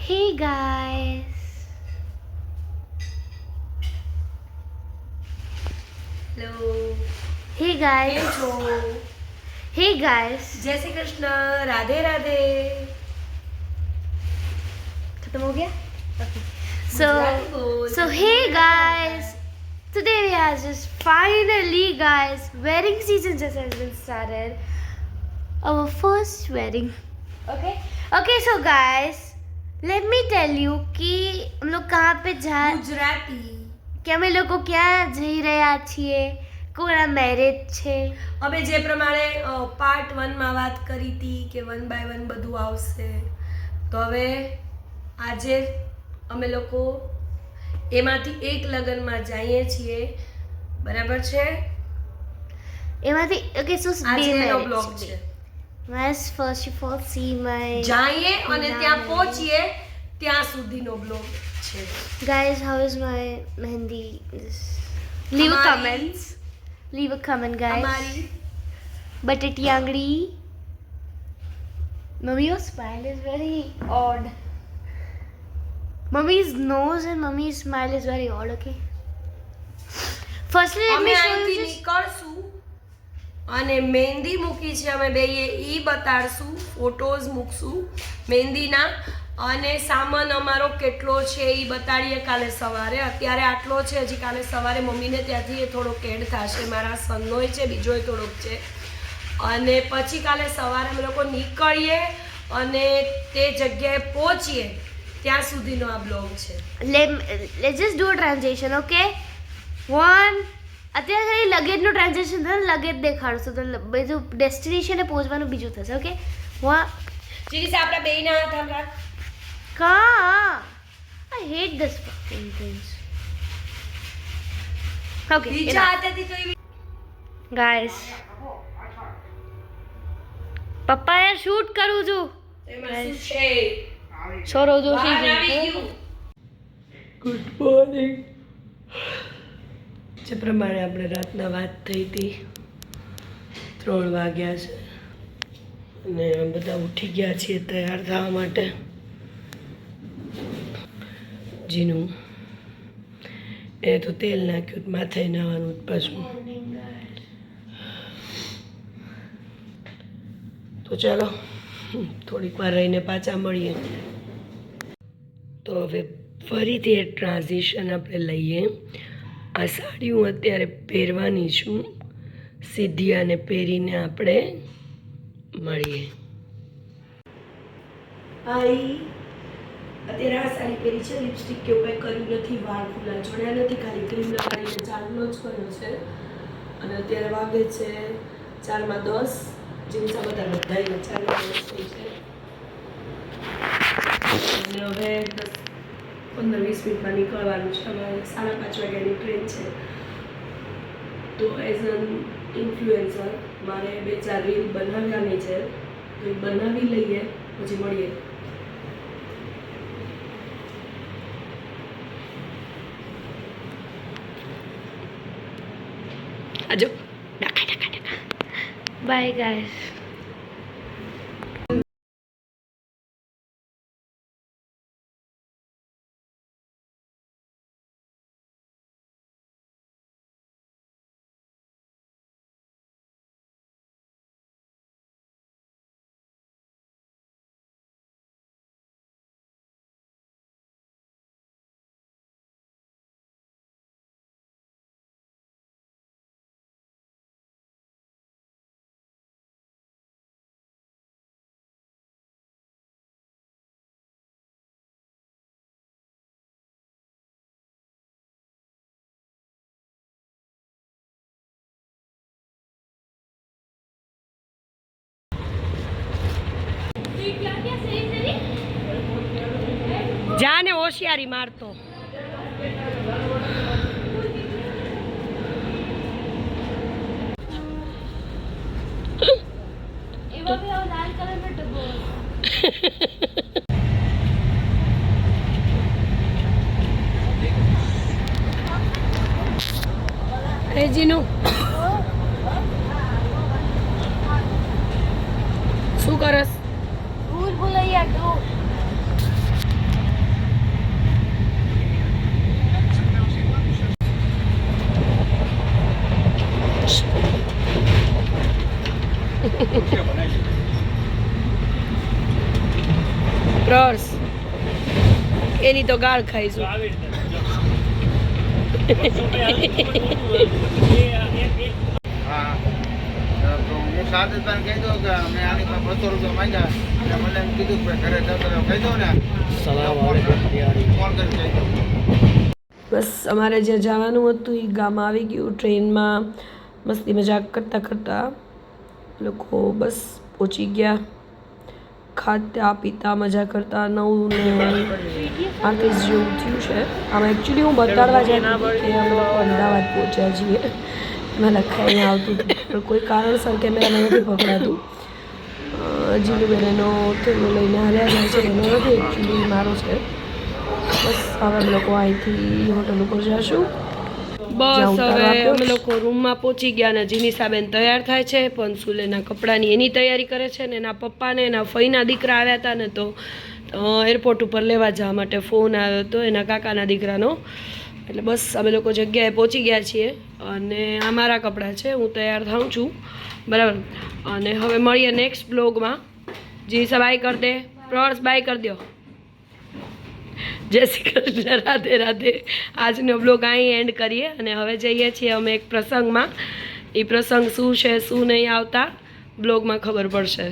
Hey guys. Hello. Hey guys. કેમ છો? Hey guys. જય શ્રી કૃષ્ણ. રાધે રાધે. खत्म हो गया? Okay. ગુજરાતી બોલ. So hey guys. Today we are just finally guys wedding season just has been started. Our first wedding. Okay. Okay so guys let me tell you कि हम लोग कहाँ पे जा ગુજરાતી. કે અમે લોકો ક્યાં જઈ રહ્યા છીએ કોના મેરેજ છે અમે જે પ્રમાણે પાર્ટ 1 માં વાત કરી હતી કે 1 બાય 1 બધું આવશે, તો હવે આજે અમે લોકો એમાંથી એક લગ્નમાં જઈએ છીએ. બરાબર છે? એમાંથી ઓકે સો આજે એનો બ્લોગ છે. Let's first of all see my જઈએ અને ત્યાં પહોંચીએ ત્યાં સુધીનો બ્લોગ છે. guys how is my mehendi leave a અમારી- comments leave a comment guys અમારી બટેટી આંગળી mummy your smile is very odd mummy's nose and mummy's smile is very odd okay firstly let અમે me show અહીંથી you this નીકળશું અને મહેંદી મૂકી છે અમે બેયે, ઈ બતાડશું, photos મૂકશું મહેંદીના, અને સામાન અમારો કેટલો છે એ બતાડીએ કાલે સવારે. અત્યારે આટલો છે, હજી કાલે સવારે મમ્મીને ત્યાંથી એ થોડોક એડ થશે, મારા સનનોય છે, બીજોય થોડોક છે, અને પછી કાલે સવારે અમે લોકો નીકળીએ અને તે જગ્યાએ પહોંચીએ ત્યાં સુધીનો આ બ્લોગ છે. let's just do a transition okay one અત્યારે ખાલી લગેજનું ટ્રાન્ઝેક્શન થશે, લગેજ દેખાડશું તો બીજું ડેસ્ટિનેશને પહોંચવાનું બીજું થશે ઓકે વન જીરીસ આપણા બેયના હાથ આમ રાખ. કા I hate this fucking things okay બીજા હાથેથી તો એવી ગાઈસ પપ્પા યાર શૂટ કરું છું એમાં શું છે? છોરો વાહન જોશી આવી ગયું. Good morning. જે પ્રમાણે આપણે રાતના વાત થઈ હતી, 3 વાગ્યા છે અને અમે બધા ઉઠી ગયા છીએ તૈયાર થવા માટે. જીનું એ તો તેલ નાખ્યું, માથે નાવાનું પાછું. તો ચાલો થોડીક વાર રહીને પાછા મળીએ. તો હવે ફરીથી એ ટ્રાન્ઝિશન આપણે લઈએ. આ સાડી હું અત્યારે પહેરવાની છું, સીધી આને પહેરીને આપણે મળીએ. અત્યારે આ સાડી પહેરી છે, લિપસ્ટિક કે એવું કંઈ કર્યું નથી, વાળ ખુલ્લા જોડ્યા નથી, ખાલી ક્રીમ લગાડીને ચાંદલો જ કર્યો છે. અને અત્યારે વાગે છે 4:10, જીવસા બધાને 4:10 થઈ છે. અને હવે 15-20 મિનિટમાં નીકળવાનું છે. અમારે 5:30 વાગ્યાની ટ્રેન છે. તો એઝ એન ઇન્ફ્લુએન્સર મારે 2-4 રીલ બનાવવાની છે, તો એ બનાવી લઈએ પછી મળીએ. આજો બાય ગાઈસ જાને હોશિયારી મારતો. એવા ભી લાલ કલર નો ડબ્બો જીનું શું કરસ? ભૂલ ભૂલૈયા 2 પ્રર્સ એની તો ગાળ ખાઈશું. હા તો હું સાદતભાઈ કહી દઉં કે મેં આની પર 200 રૂપિયા માંગ્યા અને મને એમ કીધું કે ઘરે જતો રહ્યો કહી દઉં ને ફોન કરી કહી દઉં. બસ અમારે જ્યાં જવાનું હતું એ ગામ આવી ગયું. ટ્રેનમાં મસ્તી મજાક કરતાં કરતાં લોકો બસ પહોંચી ગયા. ખાતા પીતા મજા કરતા 9 ને 38 જેવું થયું છે. આમાં એકચ્યુઅલી હું બતાડવા જતી હતી કે અમે લોકો અમદાવાદ પહોંચ્યા છીએ. એમાં લખાઈને આવતું હતું પણ કોઈ કારણસર કેમેરામાં નથી પકડાતું. જીલુબેન એનો થેલો લઈને હાલ્યા જાય છે. એનો નથી એકચ્યુઅલી મારો છે. બસ હવે અમે લોકો અહીંથી હોટલ ઉપર જઈશું. બસ હવે અમે લોકો રૂમમાં પહોંચી ગયા અને જીનીસાબેન તૈયાર થાય છે. પંસુલેના કપડાની એની તૈયારી કરે છે ને એના પપ્પાને એના ફઈના દીકરા આવ્યા હતા ને તો એરપોર્ટ ઉપર લેવા જવા માટે ફોન આવ્યો હતો એના કાકાના દીકરાનો. એટલે બસ અમે લોકો જગ્યાએ પહોંચી ગયા છીએ અને આ મારા કપડાં છે. હું તૈયાર થાઉં છું બરાબર. અને હવે મળીએ નેક્સ્ટ બ્લોગમાં. જીનીસા બાય કરી દે. પ્રર્સ બાય કરી દો. જય શ્રી કૃષ્ણ. રાધે રાધે. આજનો બ્લોગ અહીં એન્ડ કરીએ અને હવે જઈએ છીએ અમે એક પ્રસંગમાં. એ પ્રસંગ શું છે શું નહીં આવતા બ્લોગમાં ખબર પડશે.